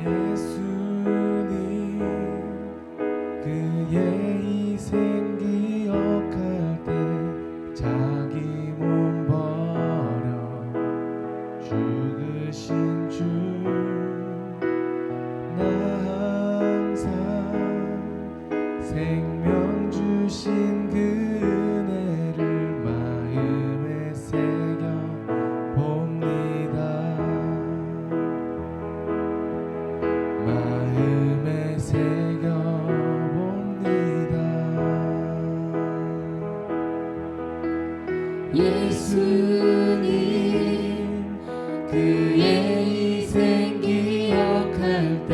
예수님 그의 희생 기억할 때 자기 몸 버려 죽으신 주 나 항상 생명 주신 그 은혜를 마음에 새겨 봅니다. 마음에 새겨 봅니다. 예수님 그의 희생 기억할 때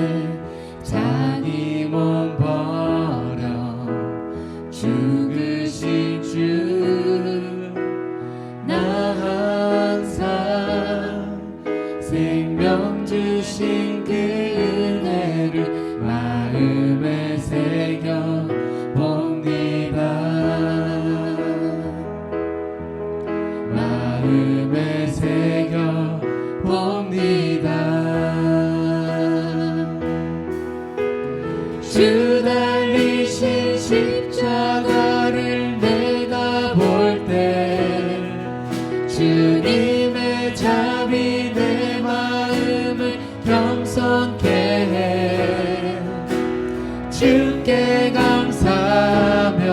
자기 몸 버려 죽으신 주 나 항상 생명 주신 그 은혜를 마음에 새겨 봅니다. 마음에 새겨 봅니다. 주 달리신 십자가를 내가 볼 때 주님의 자비 내 마음을 겸손케 해 주께 감사하며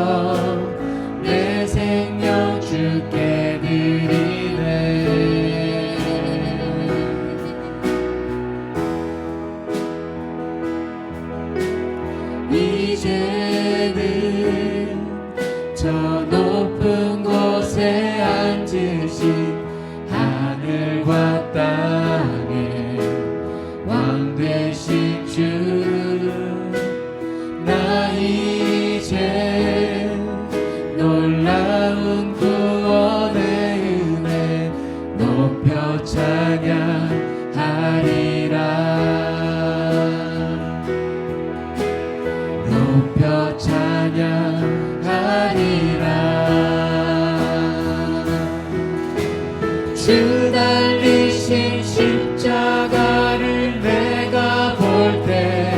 내 생명 주께 드리네. 이제는 저 높은 곳에 앉으신 하늘과 땅의 왕 되신 주 나 이제 놀라운 구원의 은혜 높여 찬양하리라. 높여 찬양하리라. 주 달리신 십자가를 내가 볼 때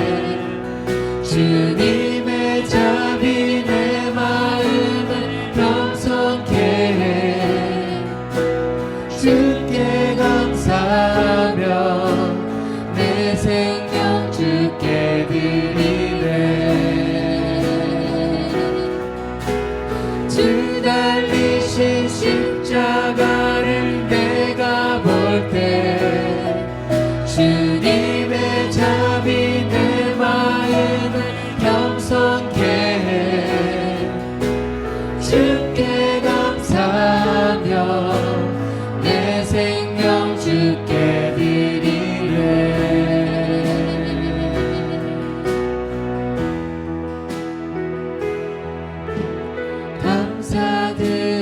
주님의 자비 내 마음을 겸손케 해 주께 감사하며 내 생명 주께 드리네. 주 달리신 십자가를 내가 볼 때 주님의 자비 내 마음을 겸손케 해 주께 감사하며 내 생명 주께 드리네.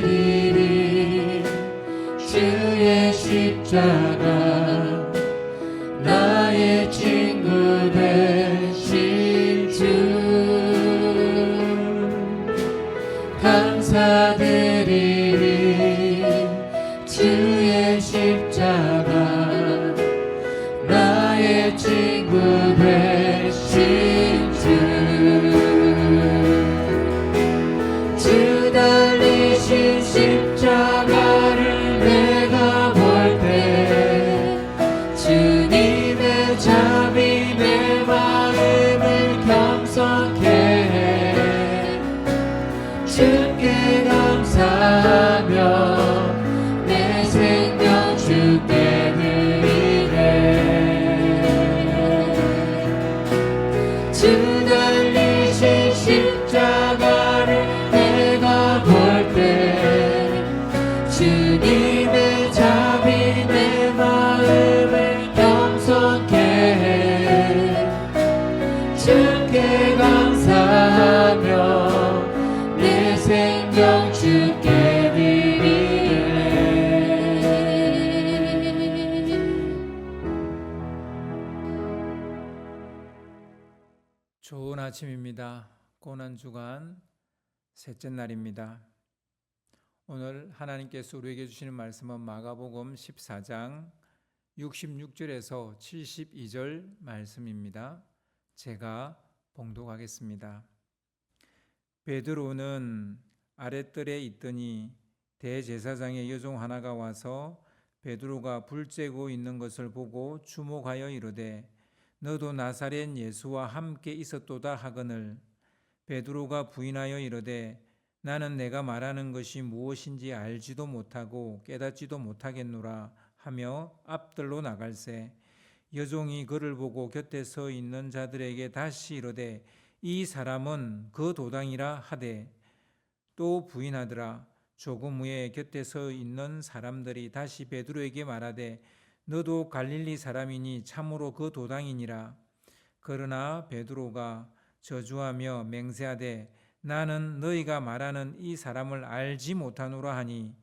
감사드리리 주의 십자가 나의 친구 되신 주 감사드리리 주의 십자가 나의 친구 되신 주 달리신 십자가를 내가 볼 때 주님의 자비 내 마음을 겸손케 해 주께 감사하며 내 생명 주께 드리네. 주 달리신 십자가를 내가 볼 때 주님의 자비 내 마음을 겸손케 해 주께 감사하며 내 생명 주께 드리네. 좋은 아침입니다. 고난주간 셋째 날입니다. 오늘 하나님께서 우리에게 주시는 말씀은 마가복음 14장 66절에서 72절 말씀입니다. 제가 봉독하겠습니다. 베드로는 아랫뜰에 있더니 대제사장의 여종 하나가 와서 베드로가 불 쬐고 있는 것을 보고 주목하여 이르되 너도 나사렛 예수와 함께 있었도다 하거늘 베드로가 부인하여 이르되 나는 내가 말하는 것이 무엇인지 알지도 못하고 깨닫지도 못하겠노라 하며 앞들로 나갈새 여종이 그를 보고 곁에 서 있는 자들에게 다시 이르되 이 사람은 그 도당이라 하되 또 부인하더라. 조금 후에 곁에 서 있는 사람들이 다시 베드로에게 말하되 너도 갈릴리 사람이니 참으로 그 도당이니라. 그러나 베드로가 저주하며 맹세하되 나는 너희가 말하는 이 사람을 알지 못하노라 하니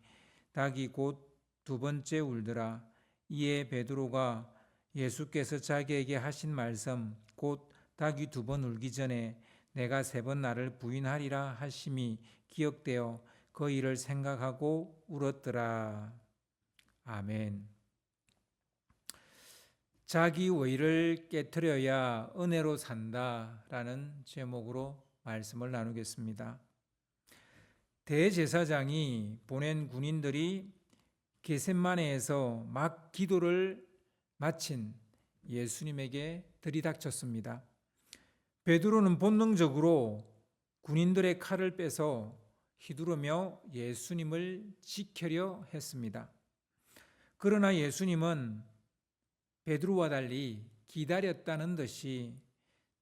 닭이 곧 두 번째 울더라. 이에 베드로가 예수께서 자기에게 하신 말씀 곧 닭이 두 번 울기 전에 내가 세 번 나를 부인하리라 하심이 기억되어 그 일을 생각하고 울었더라. 아멘. 자기 의를 깨트려야 은혜로 산다라는 제목으로 말씀을 나누겠습니다. 대제사장이 보낸 군인들이 겟세마네에서 막 기도를 마친 예수님에게 들이닥쳤습니다. 베드로는 본능적으로 군인들의 칼을 빼서 휘두르며 예수님을 지켜려 했습니다. 그러나 예수님은 베드로와 달리 기다렸다는 듯이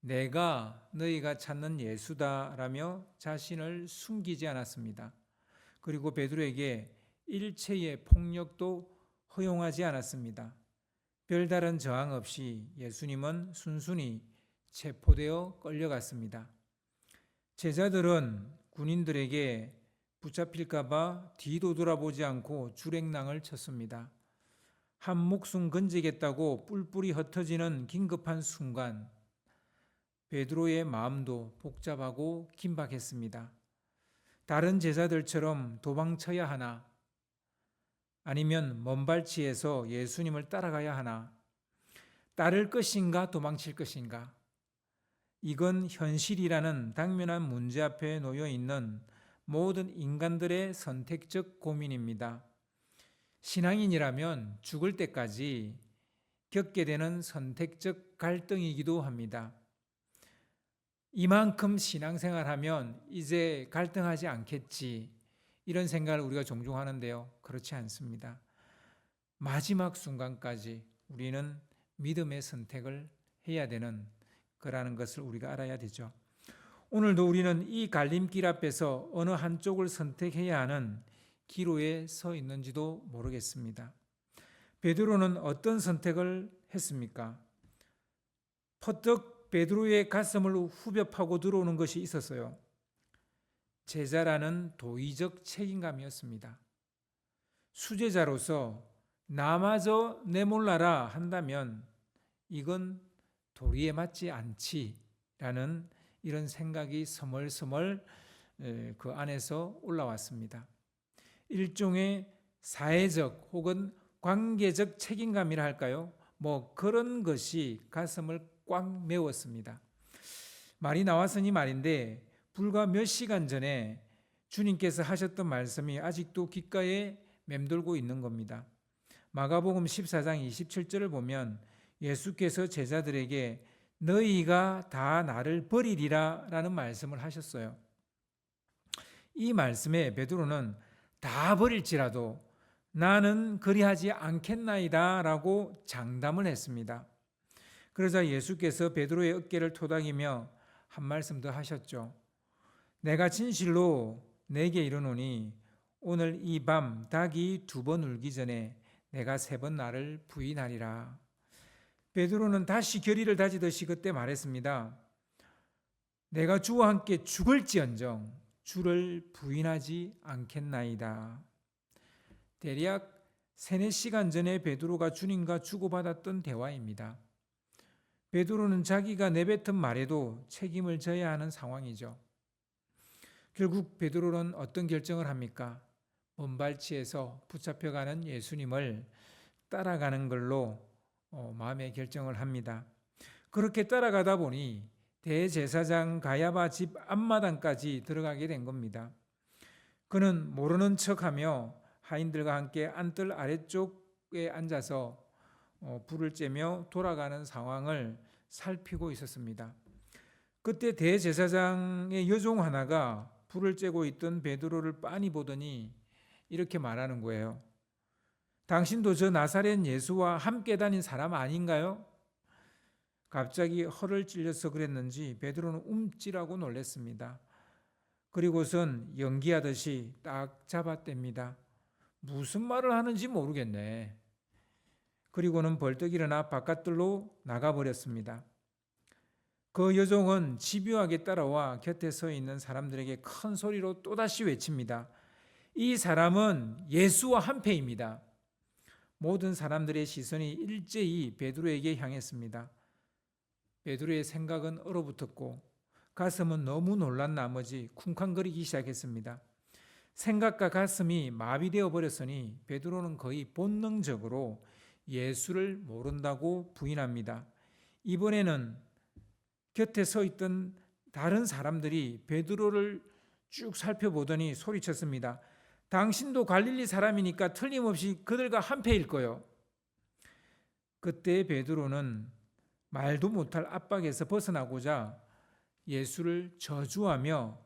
내가 너희가 찾는 예수다라며 자신을 숨기지 않았습니다. 그리고 베드로에게 일체의 폭력도 허용하지 않았습니다. 별다른 저항 없이 예수님은 순순히 체포되어 끌려갔습니다. 제자들은 군인들에게 붙잡힐까 봐 뒤도 돌아보지 않고 줄행랑을 쳤습니다. 한 목숨 건지겠다고 뿔뿔이 흩어지는 긴급한 순간 베드로의 마음도 복잡하고 긴박했습니다. 다른 제자들처럼 도망쳐야 하나? 아니면 먼발치에서 예수님을 따라가야 하나? 따를 것인가 도망칠 것인가? 이건 현실이라는 당면한 문제 앞에 놓여 있는 모든 인간들의 선택적 고민입니다. 신앙인이라면 죽을 때까지 겪게 되는 선택적 갈등이기도 합니다. 이만큼 신앙생활하면 이제 갈등하지 않겠지, 이런 생각을 우리가 종종 하는데요. 그렇지 않습니다. 마지막 순간까지 우리는 믿음의 선택을 해야 되는 거라는 것을 우리가 알아야 되죠. 오늘도 우리는 이 갈림길 앞에서 어느 한쪽을 선택해야 하는 기로에 서 있는지도 모르겠습니다. 베드로는 어떤 선택을 했습니까? 퍼뜩 베드로의 가슴을 후벼 파고 들어오는 것이 있었어요. 제자라는 도의적 책임감이었습니다. 수제자로서 나마저 내몰라라 한다면 이건 도리에 맞지 않지라는 이런 생각이 서멀서멀 그 안에서 올라왔습니다. 일종의 사회적 혹은 관계적 책임감이라 할까요? 그런 것이 가슴을 꽉 메웠습니다. 말이 나왔으니 말인데 불과 몇 시간 전에 주님께서 하셨던 말씀이 아직도 귓가에 맴돌고 있는 겁니다. 마가복음 14장 27절을 보면 예수께서 제자들에게 너희가 다 나를 버리리라 라는 말씀을 하셨어요. 이 말씀에 베드로는 다 버릴지라도 나는 그리하지 않겠나이다 라고 장담을 했습니다. 그러자 예수께서 베드로의 어깨를 토닥이며 한 말씀 더 하셨죠. 내가 진실로 내게 이르노니 오늘 이 밤 닭이 두 번 울기 전에 내가 세 번 나를 부인하리라. 베드로는 다시 결의를 다지듯이 그때 말했습니다. 내가 주와 함께 죽을지언정 주를 부인하지 않겠나이다. 대략 3-4시간 전에 베드로가 주님과 주고받았던 대화입니다. 베드로는 자기가 내뱉은 말에도 책임을 져야 하는 상황이죠. 결국 베드로는 어떤 결정을 합니까? 먼발치에서 붙잡혀가는 예수님을 따라가는 걸로 마음의 결정을 합니다. 그렇게 따라가다 보니 대제사장 가야바 집 앞마당까지 들어가게 된 겁니다. 그는 모르는 척하며 하인들과 함께 안뜰 아래쪽에 앉아서 불을 쬐며 돌아가는 상황을 살피고 있었습니다. 그때 대제사장의 여종 하나가 불을 쬐고 있던 베드로를 빤히 보더니 이렇게 말하는 거예요. 당신도 저 나사렛 예수와 함께 다닌 사람 아닌가요? 갑자기 허를 찔려서 그랬는지 베드로는 움찔하고 놀랐습니다. 그리고선 연기하듯이 딱 잡아댑니다. 무슨 말을 하는지 모르겠네. 그리고는 벌떡 일어나 바깥들로 나가버렸습니다. 그 여종은 집요하게 따라와 곁에 서 있는 사람들에게 큰 소리로 또다시 외칩니다. 이 사람은 예수와 한패입니다. 모든 사람들의 시선이 일제히 베드로에게 향했습니다. 베드로의 생각은 얼어붙었고 가슴은 너무 놀란 나머지 쿵쾅거리기 시작했습니다. 생각과 가슴이 마비되어 버렸으니 베드로는 거의 본능적으로 예수를 모른다고 부인합니다. 이번에는 곁에 서 있던 다른 사람들이 베드로를 쭉 살펴보더니 소리쳤습니다. 당신도 갈릴리 사람이니까 틀림없이 그들과 한패일 거요. 그때 베드로는 말도 못할 압박에서 벗어나고자 예수를 저주하며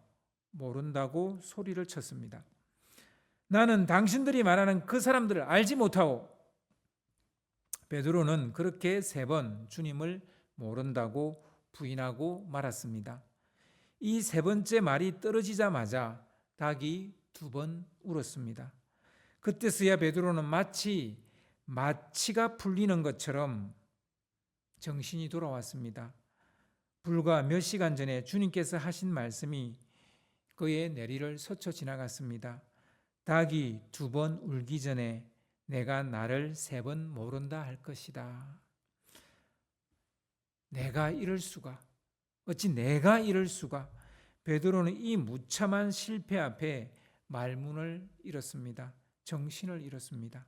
모른다고 소리를 쳤습니다. 나는 당신들이 말하는 그 사람들을 알지 못하오. 베드로는 그렇게 3번 주님을 모른다고 부인하고 말았습니다. 이 3번째 말이 떨어지자마자 닭이 2번 울었습니다. 그때서야 베드로는 마치 마취가 풀리는 것처럼 정신이 돌아왔습니다. 불과 몇 시간 전에 주님께서 하신 말씀이 그의 내리를 스쳐 지나갔습니다. 닭이 2번 울기 전에 내가 나를 3번 모른다 할 것이다. 내가 이럴 수가, 어찌 내가 이럴 수가. 베드로는 이 무참한 실패 앞에 말문을 잃었습니다. 정신을 잃었습니다.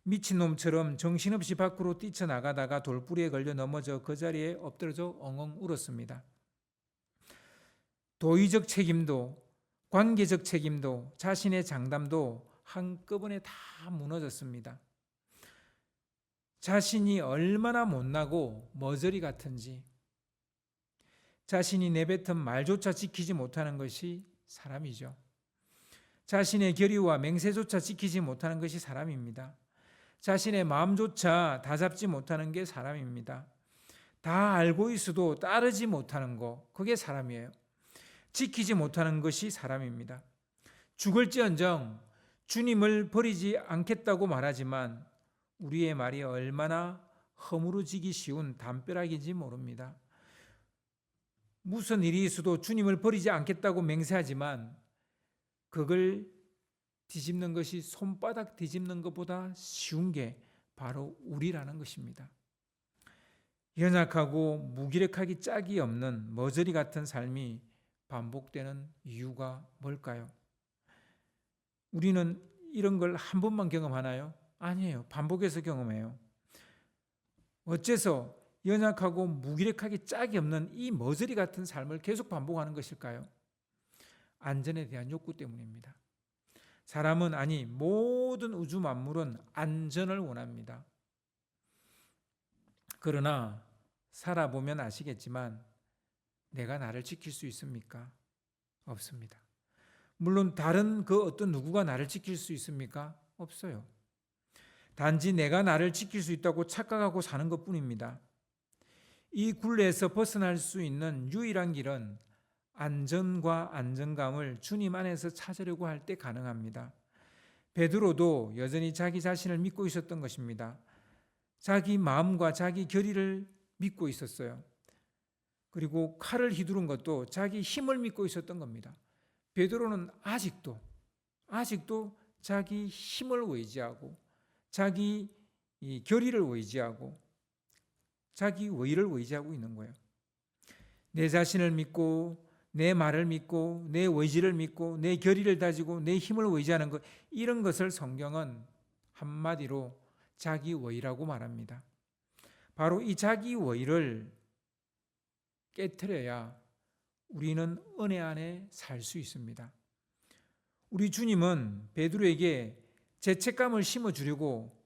미친놈처럼 정신없이 밖으로 뛰쳐나가다가 돌부리에 걸려 넘어져 그 자리에 엎드려져 엉엉 울었습니다. 도의적 책임도 관계적 책임도 자신의 장담도 한꺼번에 다 무너졌습니다. 자신이 얼마나 못나고 머저리 같은지, 자신이 내뱉은 말조차 지키지 못하는 것이 사람이죠. 자신의 결의와 맹세조차 지키지 못하는 것이 사람입니다. 자신의 마음조차 다잡지 못하는 게 사람입니다. 다 알고 있어도 따르지 못하는 거, 그게 사람이에요. 지키지 못하는 것이 사람입니다. 죽을지언정 주님을 버리지 않겠다고 말하지만 우리의 말이 얼마나 허물어지기 쉬운 담벼락인지 모릅니다. 무슨 일이 있어도 주님을 버리지 않겠다고 맹세하지만 그걸 뒤집는 것이 손바닥 뒤집는 것보다 쉬운 게 바로 우리라는 것입니다. 연약하고 무기력하기 짝이 없는 머저리 같은 삶이 반복되는 이유가 뭘까요? 우리는 이런 걸 한 번만 경험하나요? 아니에요. 반복해서 경험해요. 어째서 연약하고 무기력하기 짝이 없는 이 머저리 같은 삶을 계속 반복하는 것일까요? 안전에 대한 욕구 때문입니다. 사람은, 아니 모든 우주 만물은 안전을 원합니다. 그러나 살아보면 아시겠지만 내가 나를 지킬 수 있습니까? 없습니다. 물론 다른 그 어떤 누구가 나를 지킬 수 있습니까? 없어요. 단지 내가 나를 지킬 수 있다고 착각하고 사는 것뿐입니다. 이 굴레에서 벗어날 수 있는 유일한 길은 안전과 안정감을 주님 안에서 찾으려고 할 때 가능합니다. 베드로도 여전히 자기 자신을 믿고 있었던 것입니다. 자기 마음과 자기 결의를 믿고 있었어요. 그리고 칼을 휘두른 것도 자기 힘을 믿고 있었던 겁니다. 베드로는 아직도 자기 힘을 의지하고 자기 결의를 의지하고 자기 의의를 의지하고 있는 거예요. 내 자신을 믿고 내 말을 믿고 내 의지를 믿고 내 결의를 다지고 내 힘을 의지하는 것, 이런 것을 성경은 한마디로 자기의라고 말합니다. 바로 이 자기의를 깨트려야 우리는 은혜 안에 살 수 있습니다. 우리 주님은 베드로에게 죄책감을 심어주려고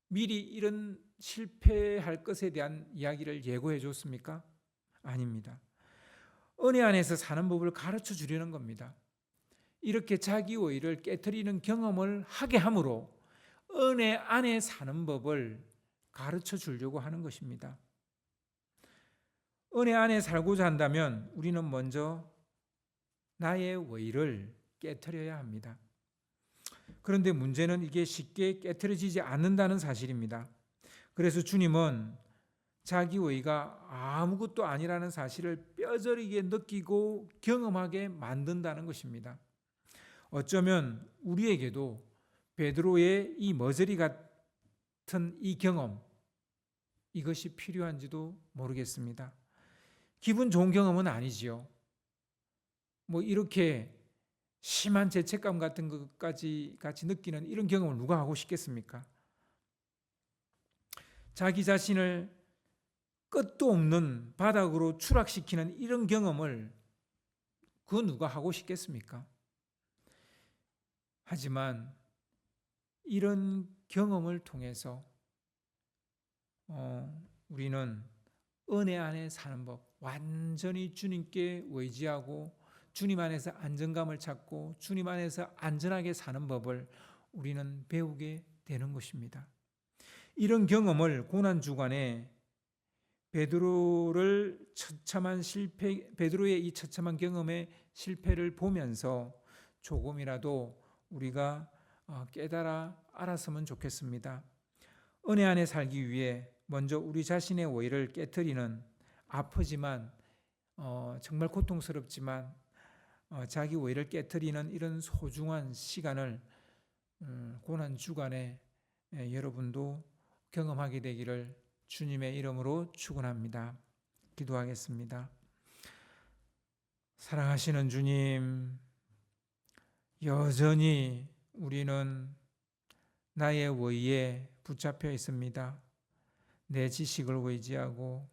미리 이런 실패할 것에 대한 이야기를 예고해 줬습니까? 아닙니다. 은혜 안에서 사는 법을 가르쳐 주려는 겁니다. 이렇게 자기의를 깨트리는 경험을 하게 함으로 은혜 안에 사는 법을 가르쳐 주려고 하는 것입니다. 은혜 안에 살고자 한다면 우리는 먼저 나의 의를 깨트려야 합니다. 그런데 문제는 이게 쉽게 깨트려지지 않는다는 사실입니다. 그래서 주님은 자기의가 아무것도 아니라는 사실을 뼈저리게 느끼고 경험하게 만든다는 것입니다. 어쩌면 우리에게도 베드로의 이 머저리 같은 이 경험, 이것이 필요한지도 모르겠습니다. 기분 좋은 경험은 아니지요. 이렇게 심한 죄책감 같은 것까지 같이 느끼는 이런 경험을 누가 하고 싶겠습니까? 자기 자신을 끝도 없는 바닥으로 추락시키는 이런 경험을 그 누가 하고 싶겠습니까? 하지만 이런 경험을 통해서 우리는 은혜 안에 사는 법, 완전히 주님께 의지하고 주님 안에서 안정감을 찾고 주님 안에서 안전하게 사는 법을 우리는 배우게 되는 것입니다. 이런 경험을 고난주간에 베드로의 이 처참한 경험의 실패를 보면서 조금이라도 우리가 깨달아 알았으면 좋겠습니다. 은혜 안에 살기 위해 먼저 우리 자신의 의를 깨트리는 아프지만 정말 고통스럽지만 자기 의를 깨트리는 이런 소중한 시간을 고난주간에 여러분도 경험하게 되기를 주님의 이름으로 축원합니다. 기도하겠습니다. 사랑하시는 주님, 여전히 우리는 나의 의에 붙잡혀 있습니다. 내 지식을 의지하고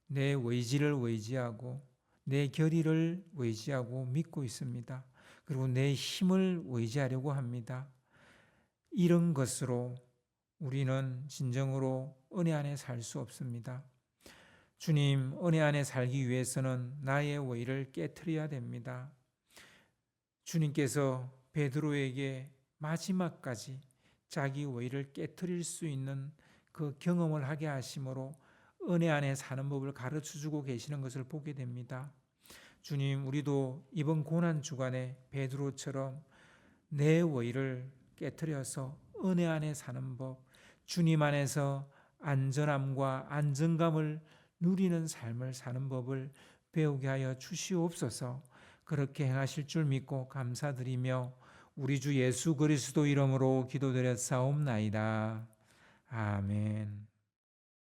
내 의지를 의지하고 내 결의를 의지하고 믿고 있습니다. 그리고 내 힘을 의지하려고 합니다. 이런 것으로 우리는 진정으로 은혜 안에 살 수 없습니다. 주님, 은혜 안에 살기 위해서는 나의 의를 깨트려야 됩니다. 주님께서 베드로에게 마지막까지 자기 의를 깨트릴 수 있는 그 경험을 하게 하심으로 은혜 안에 사는 법을 가르쳐주고 계시는 것을 보게 됩니다. 주님, 우리도 이번 고난주간에 베드로처럼 내 의를 깨트려서 은혜 안에 사는 법, 주님 안에서 안전함과 안정감을 누리는 삶을 사는 법을 배우게 하여 주시옵소서. 그렇게 행하실 줄 믿고 감사드리며 우리 주 예수 그리스도 이름으로 기도드렸사옵나이다. 아멘.